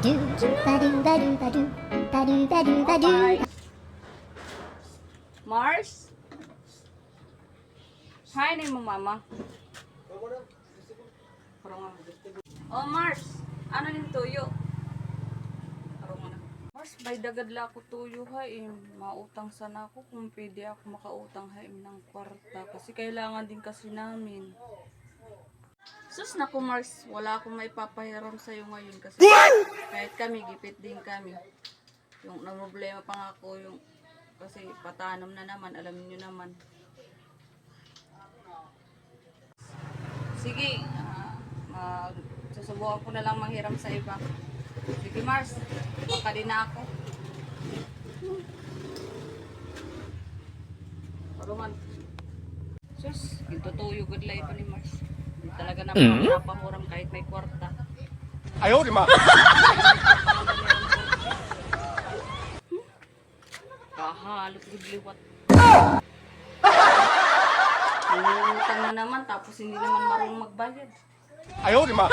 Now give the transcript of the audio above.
do ba do ba do ba do ba do ba do ba do. Mars? Hi na mo mama. Oh Mars, ano ning tuyo? Mars, bay dagad la ako tuyo ha mautang sana ako kung pwede ako makautang ha ng kwarta kasi kailangan din kasi namin. Sus na ko Mars, wala akong maipapahiram sa'yo ngayon kasi kahit kami, gipit din kami. Yung problema pa nga ako yung kasi patanam na naman, alam niyo naman. Sige, susubukan ko na lang manghiram sa iba. Sige Mars, baka din na ako. Paruman. Sus, gintutuyo good life pa ni Mars. Hindi talaga naman napahuram kahit may kwarta. Ayaw, di ma. Kahalot good liwat. Utang na naman tapos hindi naman marunong magbayad. Ayaw, di ma.